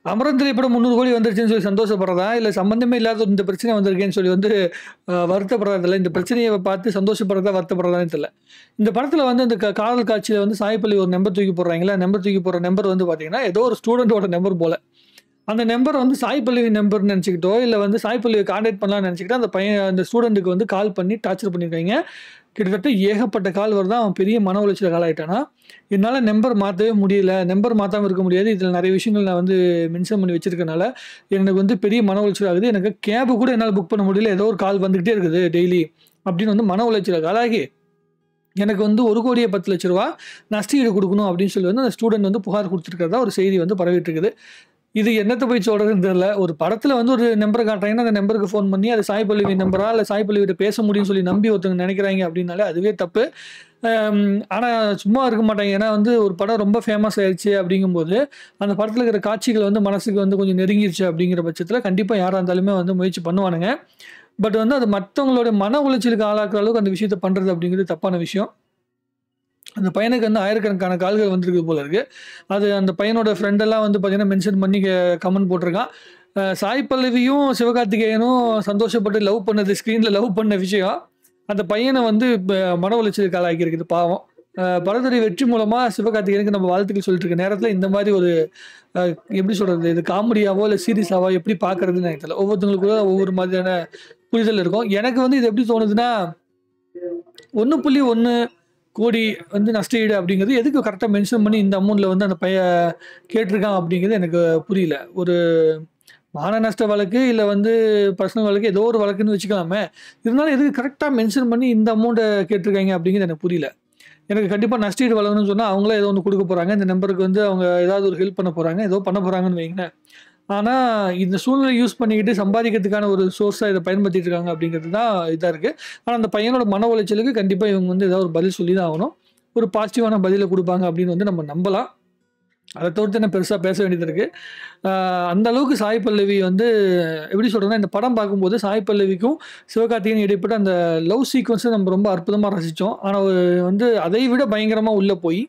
அமரன் திரைப்படம் 300 கோடி வந்துருச்சுன்னு சொல்லி சந்தோஷப்படுறதா? இல்ல சம்மந்தமே இல்லாத இந்த பிரச்சனை வந்திருக்கேன்னு சொல்லி வந்து வருத்தப்படுறதில்ல. இந்த பிரச்சனைய பார்த்து சந்தோஷப்படுறதா, வருத்தப்படுறதான்னு தெரியல. இந்த படத்துல வந்து அந்த காதல் காட்சியில வந்து சாய் பல்லவி ஒரு நம்பர் தூக்கி போடுறாங்கல்ல, நம்பர் தூக்கி போடுற நம்பர் வந்து பார்த்தீங்கன்னா, ஏதோ ஒரு ஸ்டூடண்ட்டோட நம்பர் போல. அந்த நம்பர் வந்து சாய் பல்லவி நம்பர்ன்னு நெனச்சுக்கிட்டோ, இல்ல வந்து சாய் பல்லவிய கான்டாக்ட் பண்ணலாம்னு நெனச்சுக்கிட்டு, அந்த பையன் அந்த ஸ்டூடண்ட்டுக்கு வந்து கால் பண்ணி டார்ச்சர் பண்ணியிருக்காய்ங்க. கிட்டத்தட்ட ஏகப்பட்ட கால் வருது. அவன் பெரிய மன உளைச்சலுக்கு ஆளாயிட்டானா, என்னால நம்பர் மாத்தவே முடியல. நம்பர் மாத்தாம இருக்க முடியாது. இதுல நெறைய விஷயங்கள் நான் வந்து மென்ஷன் பண்ணி வச்சிருக்கனால, எனக்கு வந்து பெரிய மன உளைச்சல் ஆகுது. எனக்கு கேப் கூட என்னால புக் பண்ண முடியல. ஏதோ ஒரு கால் வந்துகிட்டே இருக்குது டெய்லி. அப்படின்னு வந்து மன உளைச்சலுக்கு ஆளாகி, எனக்கு வந்து ரூ. 1,10,00,000 நஷ்டஈடு குடுக்கணும் அப்படின்னு சொல்லி வந்து அந்த ஸ்டூடண்ட் வந்து புகார் குடுத்திருக்கிறதா ஒரு செய்தி வந்து பரவிட்டு இருக்குது. இது என்னத்த போய் சொல்றதுன்னு தெரியல. ஒரு படத்துல வந்து ஒரு நம்பர காட்டுறாங்கன்னா, அந்த நம்பருக்கு ஃபோன் பண்ணி அது சாய் பல்லவி நம்பரா, இல்ல சாய் பல்லவிட்ட பேச முடியும்னு சொல்லி நம்பி ஒருத்தவங்க நெனைக்கிறாய்ங்க அப்படின்னாலே அதுவே தப்பு. அம் ஆனா சும்மா இருக்க மாட்டாங்க. ஏன்னா வந்து ஒரு படம் ரொம்ப ஃபேமஸ் ஆயிருச்சு அப்படிங்கும்போது, அந்த படத்துல இருக்கிற காட்சிகள் வந்து மனசுக்கு வந்து கொஞ்சம் நெருங்கிருச்சு அப்படிங்கிற பட்சத்துல கண்டிப்பா யாரா இருந்தாலுமே வந்து முயற்சி பண்ணுவானுங்க. பட் வந்து அது மத்தவங்களோட மன உளைச்சலுக்கு ஆளாக்குற அளவுக்கு அந்த விஷயத்த பண்றது அப்படிங்கிறது தப்பான விஷயம். அந்த பையனுக்கு வந்து ஆயிரக்கணக்கான கால்கள் வந்திருக்கு போல இருக்கு. அது அந்த பையனோட ஃப்ரெண்ட் எல்லாம் வந்து பார்த்தீங்கன்னா, மென்ஷன் பண்ணி கமெண்ட் போட்டிருக்கான். சாய் பல்லவியும், சிவகார்த்திகேயனும் சந்தோஷப்பட்டு லவ் பண்ணது ஸ்க்ரீன்ல லவ் பண்ண விஷயம், அந்த பையன வந்து மன உளைச்சலுக்கு ஆளாக்கியிருக்குது பாவம். படத்துடைய வெற்றி மூலமா சிவகார்த்திகேயனுக்கு நம்ம வாழ்த்துக்கள் சொல்லிட்டு இருக்க நேரத்தில, இந்த மாரி ஒரு அ எப்படி சொல்றது? இது காமெடியாவோ, இல்ல சீரியஸாவோ எப்படி பார்க்கறதுன்னு எனக்கு தெரியல. ஒவ்வொருத்தவங்களுக்கும் ஒவ்வொரு மாதிரியான புரிதல் இருக்கும். எனக்கு வந்து இது எப்படி தோணுதுன்னா, 1.1 கோடி வந்து நஷ்டஈடு அப்படிங்கிறது எதுக்கு கரெக்ட்டா மென்ஷன் பண்ணி இந்த அமௌண்ட்ல வந்து அந்த பையன் கேட்டிருக்கான் அப்படிங்கிறது எனக்கு புரியல. ஒரு மான நஷ்ட வழக்கு, இல்ல வந்து பர்சனல் வழக்கு ஏதோ ஒரு வழக்குன்னு வச்சுக்கலாமே. இருந்தாலும் எதுக்கு கரெக்ட்டா மென்ஷன் பண்ணி இந்த அமௌண்ட்ட கேட்டிருக்காய்ங்க அப்படிங்கிறது எனக்கு புரியல. எனக்கு கண்டிப்பா நஷ்டஈடு வழங்கணும்னு சொன்னா, அவங்களே ஏதோ ஒண்ணு குடுக்க போறாங்க. இந்த நம்பருக்கு வந்து அவங்க ஏதாவது ஒரு ஹெல்ப் பண்ண போறாங்க. ஏதோ பண்ண போறாங்கன்னு வைங்களேன். ஆனா, இந்த சூழ்நிலைய யூஸ் பண்ணிக்கிட்டு சம்பாதிக்கிறதுக்கான ஒரு சோர்ஸா இத பயன்படுத்திட்டு இருக்காங்க அப்படிங்கிறது தான் இதா இருக்கு. ஆனா, அந்த பையனோட மன உளைச்சலுக்கு கண்டிப்பா இவங்க வந்து ஏதாவது ஒரு பதில் சொல்லி தான் ஆகணும். ஒரு பாசிட்டிவான பதில குடுப்பாங்க அப்படின்னு வந்து நம்ம நம்பலாம். அத தவிர்த்து என்ன பெருசா பேச வேண்டியது இருக்கு. ஆ அந்த அளவுக்கு சாய் பல்லவி வந்து எப்படி சொல்றதுன்னா, இந்த படம் பார்க்கும்போது சாய் பல்லவிக்கும், சிவகார்த்திகேயனுக்கும் இடைப்பட்ட அந்த லவ் சீக்வென்ஸ நம்ம ரொம்ப அற்புதமா ரசிச்சோம். ஆனா வந்து அதை விட பயங்கரமா உள்ள போய்,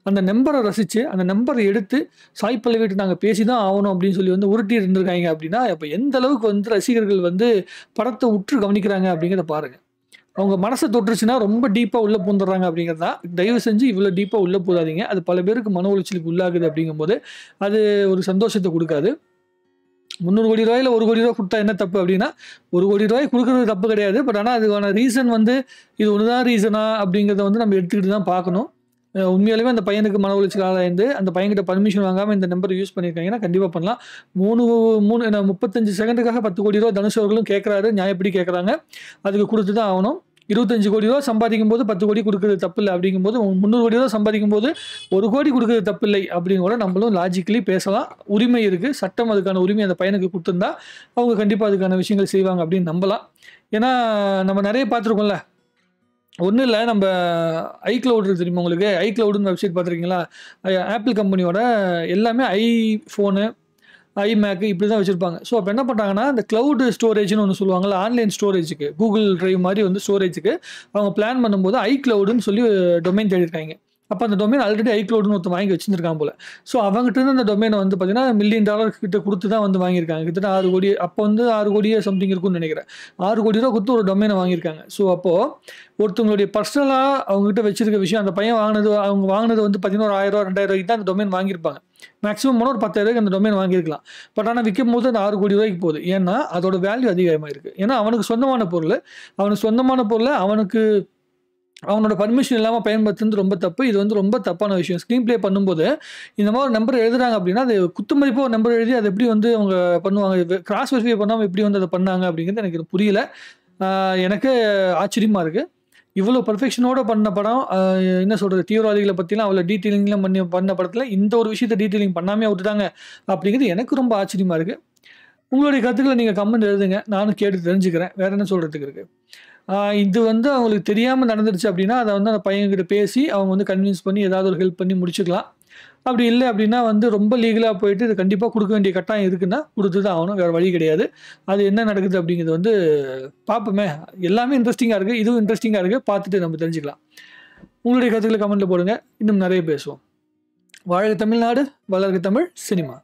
அந்த நம்பர ரசிச்சு, அந்த நம்பர எடுத்து சாய் பல்லவிட்ட நாங்க பேசி தான் ஆவணும் அப்படின்னு சொல்லி வந்து உருட்டி இருந்திருக்காய்ங்க அப்படின்னா, அப்ப எந்த அளவுக்கு வந்து ரசிகர்கள் வந்து படத்த உற்று கவனிக்கிறாங்க அப்படிங்கிறத பாருங்க. அவங்க மனச தொட்டுருச்சுன்னா ரொம்ப டீப்பா உள்ள பூந்துர்றாங்க அப்படிங்கிறது தான். தயவு செஞ்சு இவ்வளோ டீப்பா உள்ள போகாதீங்க. அது பல பேருக்கு மன உளைச்சலுக்கு உள்ளாகுது அப்படிங்கும்போது, அது ஒரு சந்தோஷத்த குடுக்காது. ரூ. 300,00,000 இல்ல ரூ. 1,00,00,000 குடுத்தா என்ன தப்பு அப்டின்னா, ரூ. 1,00,00,000 குடுக்குறது தப்பு கிடையாது. பட் ஆனா அதுக்கான ரீசன் வந்து இது ஒண்ணு தான் ரீசனா அப்டிங்கிறத வந்து நம்ம எடுத்துக்கிட்டு தான் பார்க்கணும். உண்மையாலுமே அந்த பையனுக்கு மன உளைச்சல் ஆளாயிருந்து, அந்த பையன்கிட்ட பர்மிஷன் வாங்காம இந்த நம்பர் யூஸ் பண்ணியிருக்காங்கன்னா, கண்டிப்பா பண்ணலாம். 35 செகண்டுக்காக ரூ. 10,00,00,000 தனுஷ் அவர்களும் கேட்கறாரு. நியாயப்படி கேட்கறாங்க. அதுக்கு குடுத்து தான் ஆவணும். ரூ. 25,00,00,000 சம்பாதிக்கும்போது 10,00,00,000 குடுக்குறது தப்பில்ல அப்டிங்கும்போது, ரூ. 300,00,000 சம்பாதிக்கும்போது 1,00,00,000 குடுக்குறது தப்பில்லை அப்டின்னு கூட நம்மளும் லாஜிக்கலி பேசலாம். உரிமை இருக்கு. சட்டம் அதுக்கான உரிமை அந்த பையனுக்கு குடுத்திருந்தா, அவங்க கண்டிப்பா அதுக்கான விஷயங்கள் செய்வாங்க அப்டின்னு நம்பலாம். ஏன்னா, நம்ம நெறைய பார்த்துருக்கோம்ல. ஒண்ணும் இல்ல. நம்ப iCloud இருக்கு தெரியுமா உங்களுக்கு? iCloudன்னு வெப்சைட் பார்த்துருக்கீங்களா? Apple கம்பெனியோட எல்லாமே iPhone, iMac இப்படி தான் வச்சிருப்பாங்க. ஸோ அப்ப என்ன பண்றாங்கன்னா, இந்த கிளவுட் ஸ்டோரேஜ்ன்னு ஒண்ணு சொல்லுவாங்கல்ல, ஆன்லைன் ஸ்டோரேஜ்க்கு Google Drive மாரி வந்து ஸ்டோரேஜ்க்கு அவங்க பிளான் பண்ணும்போது iCloudன்னு சொல்லி டொமைன் தேடியிருக்காய்ங்க. அப்ப அந்த டொமைன் ஆல்ரெடி iCloudன்னு ஒருத்தன் வாங்கி வச்சிருந்திருக்கான் போல. ஸோ அவங்ககிட்ட இருந்து அந்த டொமைன வந்து பார்த்தீங்கன்னா, $1,000,000 கிட்ட குடுத்து தான் வந்து வாங்கியிருக்காங்க. கிட்டத்தட்ட 6,00,00,000 அப்ப வந்து 6,00,00,000 சம்திங் இருக்கும்னு நெனைக்கிறேன். ₹6,00,00,000 குடுத்து ஒரு டொமைன வாங்கியிருக்காங்க. ஸோ அப்போ ஒருத்தவங்களுடைய பர்சனலா அவங்ககிட்ட வச்சிருக்க விஷயம், அந்த பையன் அவங்க வாங்குனது வந்து பார்த்தீங்கன்னா, ஒரு ரூ. 1,000 2,000 தான் அந்த டொமைன் வாங்கியிருப்பாங்க. மேக்ஸிமம் போனா ஒரு 10,000 அந்த டொமைன் வாங்கியிருக்கலாம். பட் ஆனா விக்கும்போது அந்த ₹6,00,00,000 போகுது. ஏன்னா, அதோட வேல்யூ அதிகமாயிருக்கு. ஏன்னா, அவனுக்கு சொந்தமான பொருளு. அவனுக்கு சொந்தமான பொருள அவனுக்கு அவனோட பர்மிஷன் இல்லாம பயன்படுத்துனது ரொம்ப தப்பு. இது வந்து ரொம்ப தப்பான விஷயம். ஸ்க்ரீன் ப்ளே பண்ணும்போது, இந்த மாரி ஒரு நம்பர் எழுதுறாங்க அப்டின்னா, அது குத்துமதிப்பா ஒரு நம்பர் எழுதி அத எப்படி வந்து அவங்க பண்ணுவாங்க? கிராஸ் வெரிஃபை பண்ணாம எப்படி வந்து அத பண்ணாங்க? அப்படிங்கிறது எனக்கு புரியல. ஆ எனக்கு ஆச்சரியமா இருக்கு. இவ்வளோ பெர்ஃபெக்ஷனோட பண்ண படம், என்ன சொல்றது? தீவிரவாதிகள பத்திலாம் அவ்வளோ டீட்டெயிலிங்லாம் பண்ண படத்துல, இந்த ஒரு விஷயத்த டீட்டெயிலிங் பண்ணாமயே விட்டுட்டாங்க, அப்படிங்கிறது எனக்கு ரொம்ப ஆச்சரியமா இருக்கு. உங்களுடைய கருத்துக்கள நீங்க கமெண்ட் எழுதுங்க. நானும் கேட்டு தெரிஞ்சுக்கிறேன். வேற என்ன சொல்றதுக்கு இருக்கு? இது வந்து அவங்களுக்கு தெரியாம நடந்துருச்சு அப்படின்னா, அத வந்து அந்த பையன்கிட்ட பேசி, அவங்க வந்து கன்வின்ஸ் பண்ணி ஏதாவது ஒரு ஹெல்ப் பண்ணி முடிச்சுக்கலாம். அப்படி இல்ல அப்படின்னா வந்து ரொம்ப லீகலா போயிட்டு இத கண்டிப்பா குடுக்க வேண்டிய கட்டாயம் இருக்குன்னா, குடுத்து தான் ஆகணும். வேற வழி கிடையாது. அது என்ன நடக்குது அப்படிங்கிறது வந்து பார்ப்போமே. எல்லாமே இன்ட்ரஸ்டிங்கா இருக்கு. இதுவும் இன்ட்ரஸ்டிங்கா இருக்கு. பார்த்துட்டு நம்ம தெரிஞ்சுக்கலாம். உங்களுடைய கருத்துக்கள கமெண்ட்ல போடுங்க. இன்னும் நெறைய பேசுவோம். வாழ்க தமிழ்நாடு! வளர்க தமிழ் சினிமா!